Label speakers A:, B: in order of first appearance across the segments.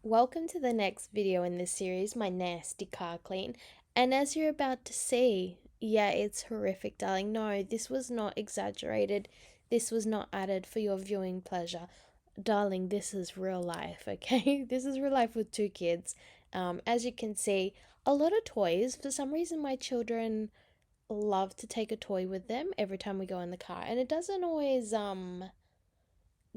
A: Welcome to the next video in this series, my nasty car clean. And as you're about to see, yeah, it's horrific, darling. No, this was not exaggerated. This was not added for your viewing pleasure. Darling, this is real life, okay? This is real life with two kids. As you can see, a lot of toys. For some reason, my children love to take a toy with them every time we go in the car, and it doesn't always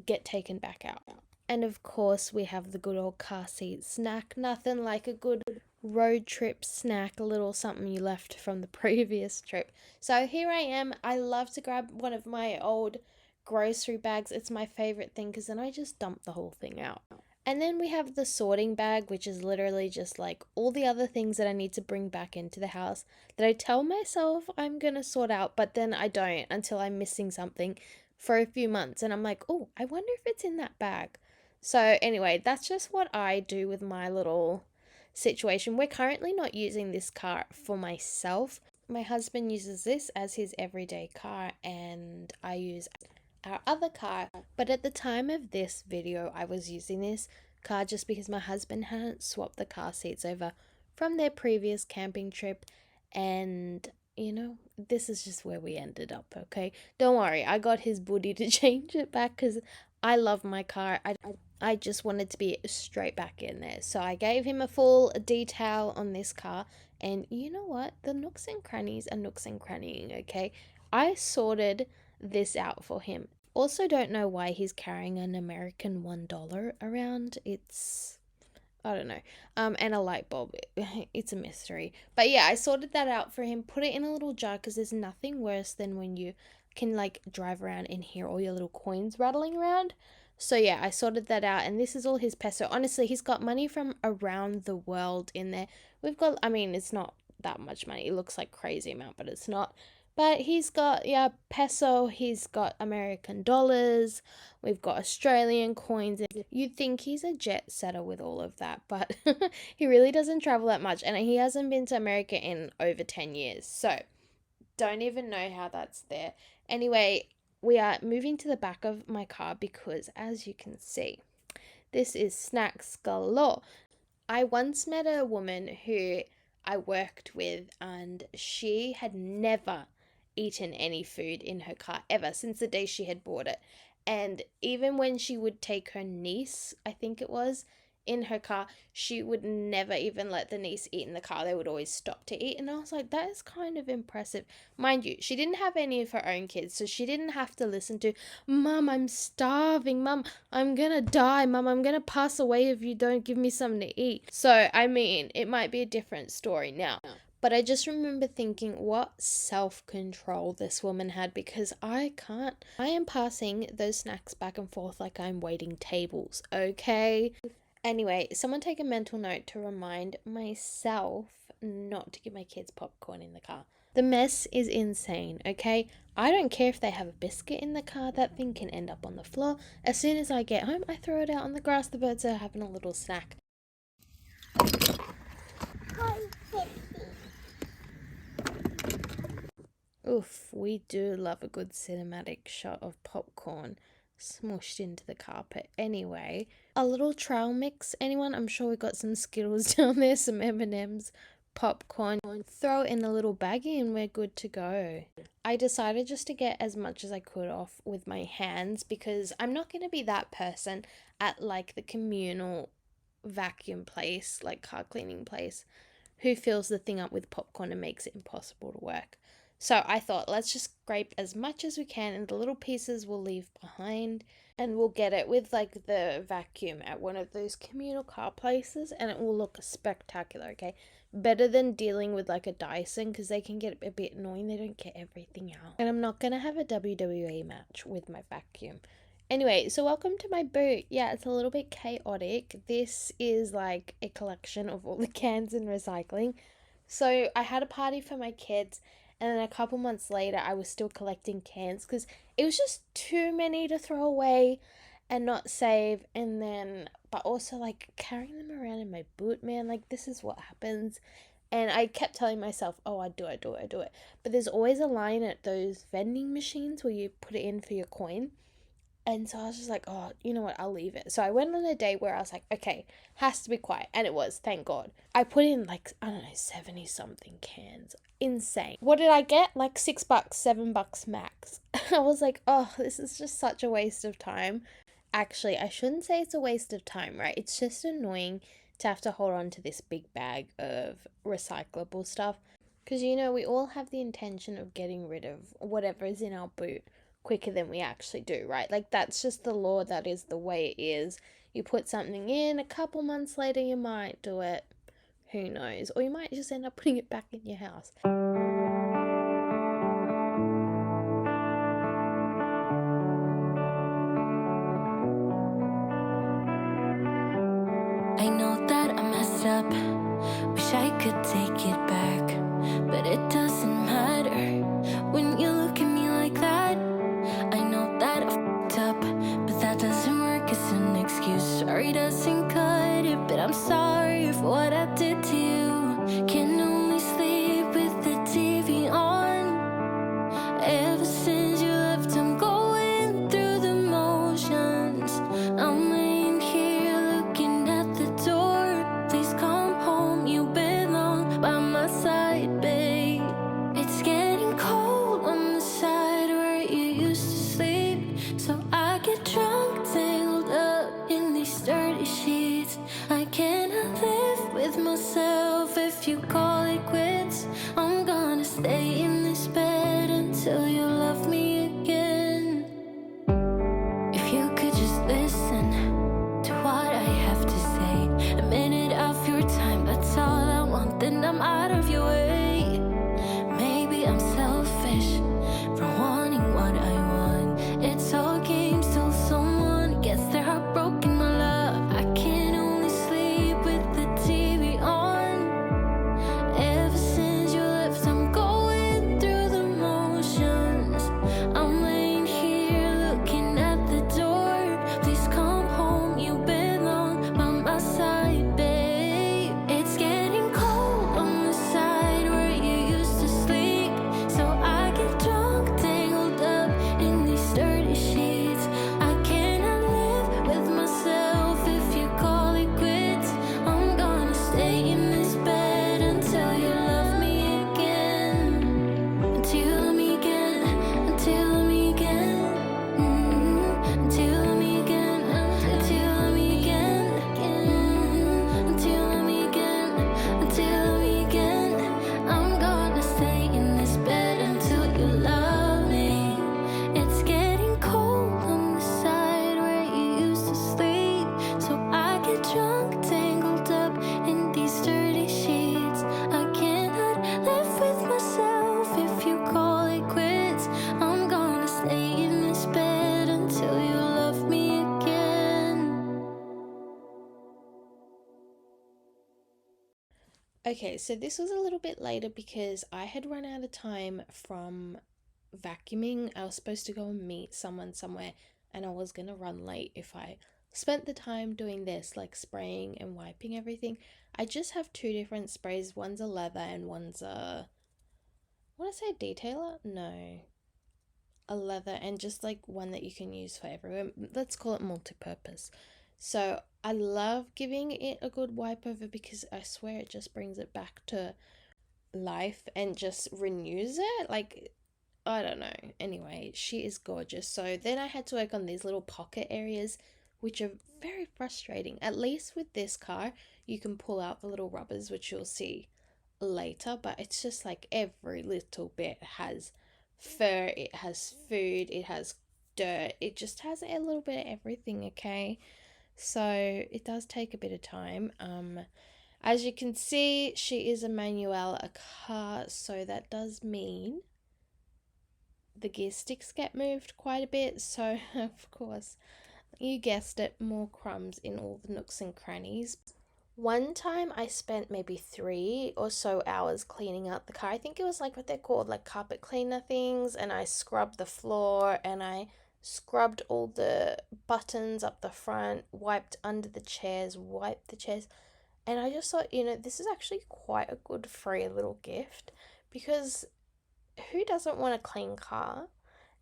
A: get taken back out. And of course, we have the good old car seat snack. Nothing like a good road trip snack, a little something you left from the previous trip. So here I am. I love to grab one of my old grocery bags. It's my favorite thing because then I just dump the whole thing out. And then we have the sorting bag, which is literally just like all the other things that I need to bring back into the house that I tell myself I'm gonna sort out, but then I don't until I'm missing something for a few months. And I'm like, oh, I wonder if it's in that bag. So, anyway, that's just what I do with my little situation. We're currently not using this car for myself. My husband uses this as his everyday car, and I use our other car. But at the time of this video, I was using this car just because my husband hadn't swapped the car seats over from their previous camping trip. And, this is just where we ended up, okay? Don't worry, I got his booty to change it back because I love my car. I just wanted to be straight back in there. So I gave him a full detail on this car. And you know what? The nooks and crannies are nooks and crannying, okay? I sorted this out for him. Also, don't know why he's carrying an American $1 around. I don't know. And a light bulb. It's a mystery. But yeah, I sorted that out for him. Put it in a little jar because there's nothing worse than when you can like drive around and hear all your little coins rattling around. So yeah, I sorted that out, and this is all his peso. Honestly, he's got money from around the world in there. I mean, it's not that much money. It looks like crazy amount, but it's not. But he's got, yeah, peso, he's got American dollars, we've got Australian coins. You'd think he's a jet setter with all of that, but he really doesn't travel that much, and he hasn't been to America in over 10 years. So, don't even know how that's there. Anyway, we are moving to the back of my car because, as you can see, this is snacks galore. I once met a woman who I worked with, and she had never eaten any food in her car ever since the day she had bought it. And even when she would take her niece, I think it was, in her car, she would never even let the niece eat in the car. They would always stop to eat. And I was like, that is kind of impressive. Mind you, she didn't have any of her own kids, so she didn't have to listen to, Mum, I'm starving. Mum, I'm gonna die. Mum, I'm gonna pass away if you don't give me something to eat. So, I mean, it might be a different story now. But I just remember thinking what self control this woman had, because I can't. I am passing those snacks back and forth like I'm waiting tables, okay? Anyway, someone take a mental note to remind myself not to give my kids popcorn in the car. The mess is insane, okay? I don't care if they have a biscuit in the car, that thing can end up on the floor. As soon as I get home, I throw it out on the grass. The birds are having a little snack. Oof, we do love a good cinematic shot of popcorn smushed into the carpet. Anyway, a little trail mix, anyone? I'm sure we got some Skittles down there, some M&Ms, popcorn. Throw it in a little baggie and we're good to go. I decided just to get as much as I could off with my hands because I'm not going to be that person at like the communal vacuum place, like car cleaning place, who fills the thing up with popcorn and makes it impossible to work. So I thought, let's just scrape as much as we can, and the little pieces we'll leave behind, and we'll get it with like the vacuum at one of those communal car places, and it will look spectacular, okay? Better than dealing with like a Dyson, because they can get a bit annoying. They don't get everything out. And I'm not going to have a WWE match with my vacuum. Anyway, so welcome to my boot. Yeah, it's a little bit chaotic. This is like a collection of all the cans and recycling. So I had a party for my kids, and then a couple months later, I was still collecting cans because it was just too many to throw away and not save. And then, but also like carrying them around in my boot, man, like this is what happens. And I kept telling myself, oh, I do it, do it, I do it. But there's always a line at those vending machines where you put it in for your coin. And so I was just like, oh, you know what? I'll leave it. So I went on a day where I was like, okay, has to be quiet. And it was, thank God. I put in like, I don't know, 70 something cans. Insane. What did I get? Like $6, $7 max. I was like, oh, this is just such a waste of time. Actually, I shouldn't say it's a waste of time, right? It's just annoying to have to hold on to this big bag of recyclable stuff. Because, we all have the intention of getting rid of whatever is in our boot quicker than we actually do, right? Like, that's just the law, that is the way it is. You put something in, a couple months later, you might do it. Who knows? Or you might just end up putting it back in your house.
B: I know that I messed up, wish I could take it back, but it doesn't matter when you look at me like that. I know that I fucked up, but that doesn't work as an excuse. Sorry doesn't cut it, but I'm sorry for what I did to you. Can only sleep with the TV on. Ever since you left, I'm going through the motions. I'm laying here looking at the door. Please come home, you belong by my side, babe. It's getting cold on the side where you used to sleep, so I get drunk, tangled up in these dirty sheets. I cannot live with myself if you call it quits. I'm gonna stay in this bed until you love me again. If you could just listen to what I have to say, a minute of your time, that's all I want, then I'm out of your way. Maybe I'm selfish for wanting what I want. It's all games till someone gets their heart broken, my love. I can only sleep with the TV on. Ever since you left, I'm going through the motions. I'm laying here looking at the door. Please come home, you belong by my side, babe. It's getting cold on the side where you used to sleep, so I get drunk, tangled up in these dirty sheets. I cannot live with myself if you call it quits. I'm gonna stay in this bed until you love me again. Until you love me again. Until you love me again. Until you love me again. Until you love me again. Until you love me again. Until you love me again. I'm gonna stay in this bed until you love me. It's getting cold on the side where you used to sleep, so I get drunk, tangled up in these dirty sheets. I cannot live with myself if you call it quits. I'm gonna stay in this bed until you love me again.
A: Okay, so this was a little bit later because I had run out of time from vacuuming. I was supposed to go and meet someone somewhere, and I was gonna run late if I spent the time doing this, like spraying and wiping everything. I just have two different sprays. One's a leather and one's a, I want to say a detailer? No, a leather, and just like one that you can use for everywhere. Let's call it multi-purpose. So I love giving it a good wipe over because I swear it just brings it back to life and just renews it. Like, I don't know. Anyway, she is gorgeous. So then I had to work on these little pocket areas, which are very frustrating. At least with this car, you can pull out the little rubbers, which you'll see later, but it's just like every little bit has fur, it has food, it has dirt, it just has a little bit of everything, okay? So it does take a bit of time. As you can see, she is a manual, a car, so that does mean the gear sticks get moved quite a bit. So, of course, you guessed it, more crumbs in all the nooks and crannies. One time I spent maybe 3 or so hours cleaning out the car. I think it was like what they're called, like carpet cleaner things. And I scrubbed the floor and I scrubbed all the buttons up the front, wiped under the chairs, wiped the chairs. And I just thought, this is actually quite a good free little gift because who doesn't want a clean car?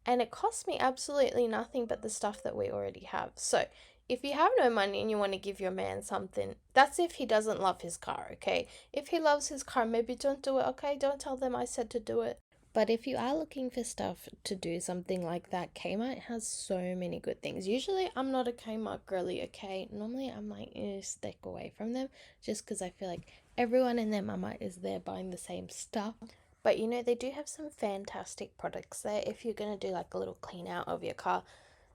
A: and it costs me absolutely nothing but the stuff that we already have. So, if you have no money and you want to give your man something, that's if he doesn't love his car, okay? If he loves his car, maybe don't do it, okay? Don't tell them I said to do it. But if you are looking for stuff to do something like that, Kmart has so many good things. Usually, I'm not a Kmart girly, okay? Normally, I'm like, stick away from them just because I feel like everyone and their mama is there buying the same stuff. But you know, they do have some fantastic products there if you're going to do like a little clean out of your car.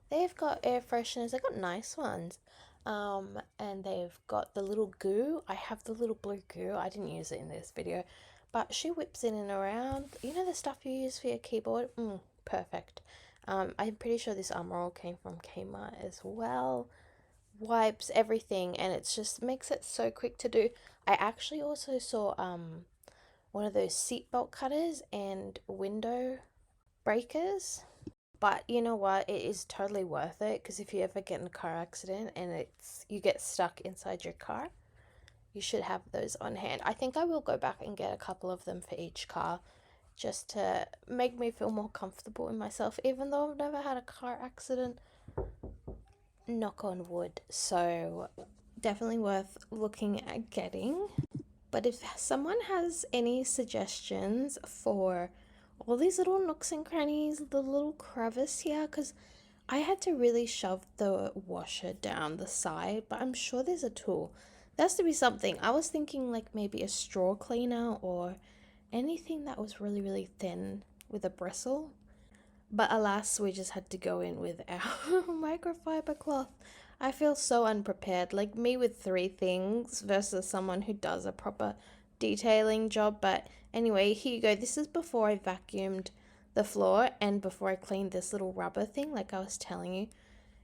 A: They've got air fresheners, they've got nice ones. And they've got the little goo. I have the little blue goo. I didn't use it in this video, but she whips in and around. You know the stuff you use for your keyboard? Perfect. I'm pretty sure this armor all came from Kmart as well. Wipes, everything, and it's just makes it so quick to do. I actually also saw one of those seatbelt cutters and window breakers. But you know what? It is totally worth it because if you ever get in a car accident and you get stuck inside your car, you should have those on hand. I think I will go back and get a couple of them for each car just to make me feel more comfortable in myself, even though I've never had a car accident. Knock on wood. So, definitely worth looking at getting. But if someone has any suggestions for all these little nooks and crannies, the little crevice here, because I had to really shove the washer down the side, but I'm sure there's a tool. There has to be something. I was thinking like maybe a straw cleaner or anything that was really, really thin with a bristle. But alas, we just had to go in with our microfiber cloth. I feel so unprepared, like me with three things versus someone who does a proper detailing job. But anyway, here you go. This is before I vacuumed the floor and before I cleaned this little rubber thing, like I was telling you.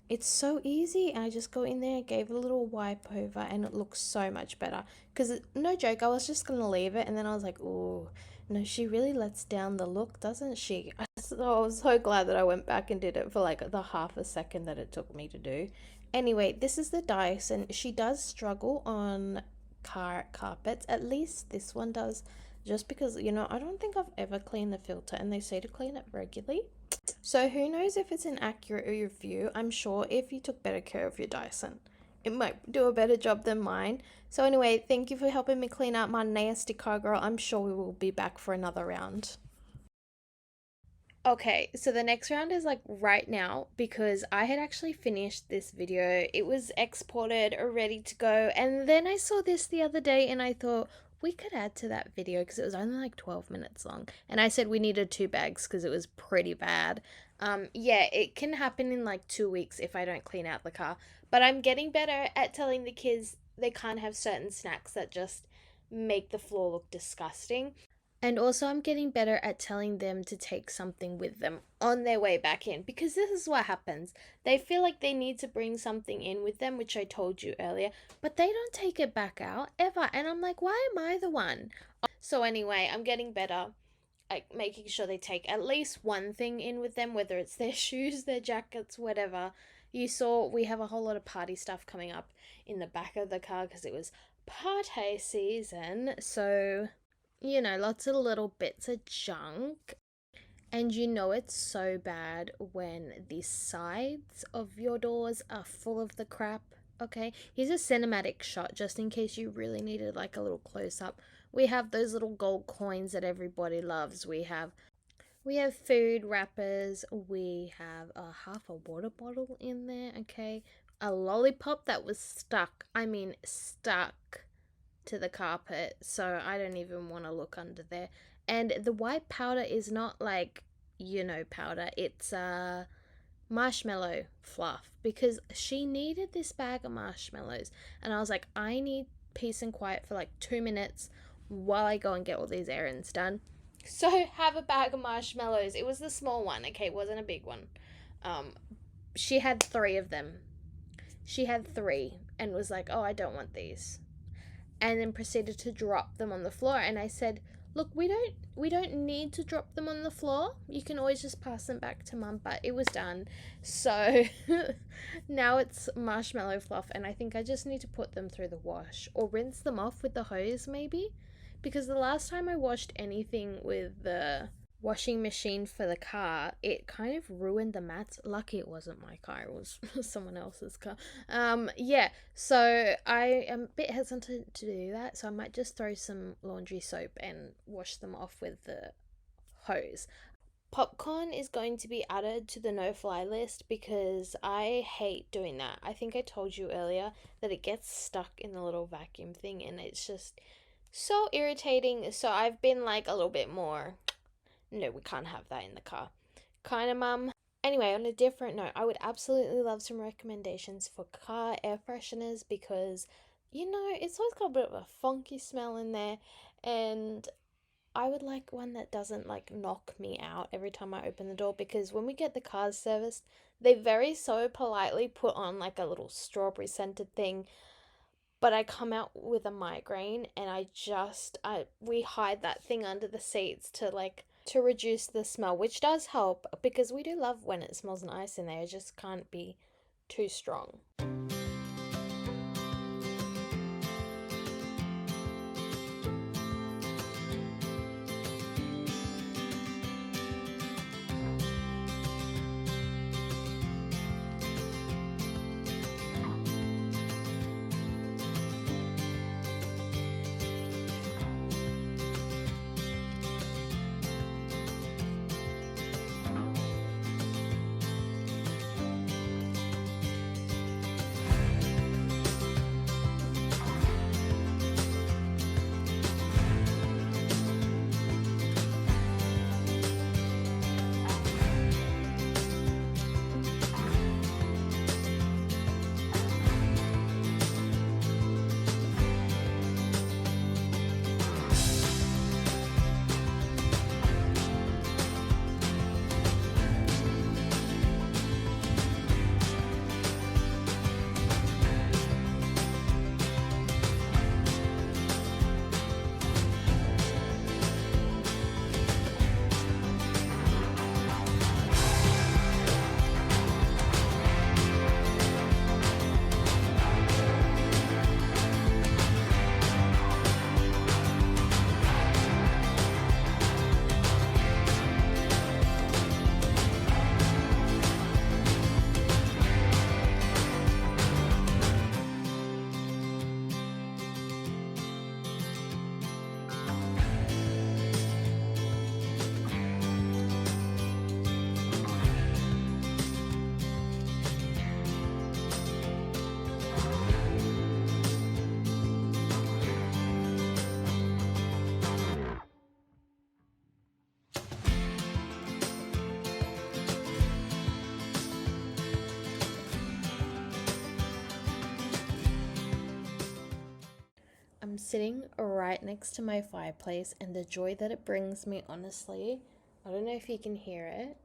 A: It's so easy. I just go in there, gave a little wipe over, and it looks so much better. Because, no joke, I was just going to leave it, and then I was like, ooh, no, she really lets down the look, doesn't she? I was so glad that I went back and did it for like the half a second that it took me to do. Anyway, this is the dice, and she does struggle on car carpets. At least this one does. Just because, I don't think I've ever cleaned the filter, and they say to clean it regularly. So who knows if it's an accurate review. I'm sure if you took better care of your Dyson, it might do a better job than mine. So anyway, thank you for helping me clean out my nasty car, girl. I'm sure we will be back for another round. Okay, so the next round is like right now because I had actually finished this video. It was exported, ready to go, and then I saw this the other day and I thought we could add to that video because it was only like 12 minutes long. And I said we needed two bags because it was pretty bad. Yeah, it can happen in like 2 weeks if I don't clean out the car. But I'm getting better at telling the kids they can't have certain snacks that just make the floor look disgusting. And also, I'm getting better at telling them to take something with them on their way back in because this is what happens. They feel like they need to bring something in with them, which I told you earlier, but they don't take it back out ever. And I'm like, why am I the one? So, anyway, I'm getting better at making sure they take at least one thing in with them, whether it's their shoes, their jackets, whatever. You saw we have a whole lot of party stuff coming up in the back of the car because it was party season. So lots of little bits of junk. And it's so bad when the sides of your doors are full of the crap. Okay, here's a cinematic shot just in case you really needed like a little close up. We have those little gold coins that everybody loves. We have food wrappers. We have a half a water bottle in there. Okay, a lollipop that was stuck. I mean, stuck to the carpet, so I don't even want to look under there. And the white powder is not like, powder, it's marshmallow fluff because she needed this bag of marshmallows. And I was like, I need peace and quiet for like 2 minutes while I go and get all these errands done. So, have a bag of marshmallows. It was the small one, okay, it wasn't a big one. Um, she had three of them. She had three and was like, oh, I don't want these, and then proceeded to drop them on the floor. And I said, look, we don't need to drop them on the floor. You can always just pass them back to mum. But it was done. So now it's marshmallow fluff, and I think I just need to put them through the wash or rinse them off with the hose maybe, because the last time I washed anything with the washing machine for the car, it kind of ruined the mats. Lucky it wasn't my car, it was someone else's car. Yeah, so I am a bit hesitant to do that, so I might just throw some laundry soap and wash them off with the hose. Popcorn is going to be added to the no fly list because I hate doing that. I think I told you earlier that it gets stuck in the little vacuum thing and it's just so irritating. So I've been like a little bit more, no, we can't have that in the car, kind of mum. Anyway, on a different note, I would absolutely love some recommendations for car air fresheners because, it's always got a bit of a funky smell in there, and I would like one that doesn't like knock me out every time I open the door, because when we get the cars serviced, they very so politely put on like a little strawberry scented thing, but I come out with a migraine and we hide that thing under the seats to reduce the smell, which does help because we do love when it smells nice in there. It just can't be too strong. I'm sitting right next to my fireplace, and the joy that it brings me, honestly, I don't know if you can hear it.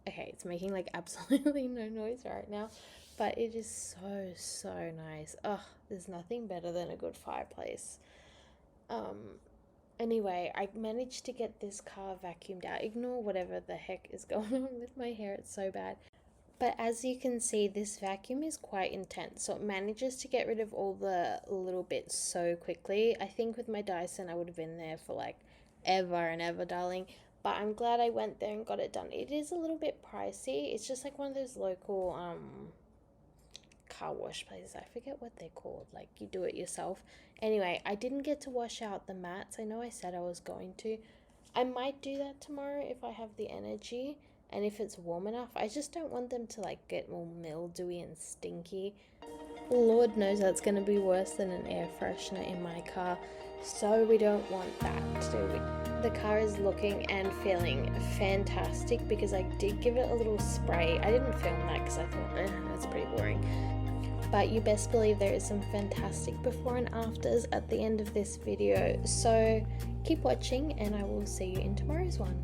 A: Okay, it's making like absolutely no noise right now, but it is so nice. Ugh, there's nothing better than a good fireplace. Anyway, I managed to get this car vacuumed out. Ignore whatever the heck is going on with my hair, it's so bad. But as you can see, this vacuum is quite intense, so it manages to get rid of all the little bits so quickly. I think with my Dyson, I would have been there for like ever and ever, darling. But I'm glad I went there and got it done. It is a little bit pricey. It's just like one of those local car wash places. I forget what they're called. Like you do it yourself. Anyway, I didn't get to wash out the mats. I know I said I was going to. I might do that tomorrow if I have the energy. And if it's warm enough, I just don't want them to like get all mildewy and stinky. Lord knows that's going to be worse than an air freshener in my car, so we don't want that, do we? The car is looking and feeling fantastic because I did give it a little spray. I didn't film that because I thought, that's pretty boring. But you best believe there is some fantastic before and afters at the end of this video. So keep watching and I will see you in tomorrow's one.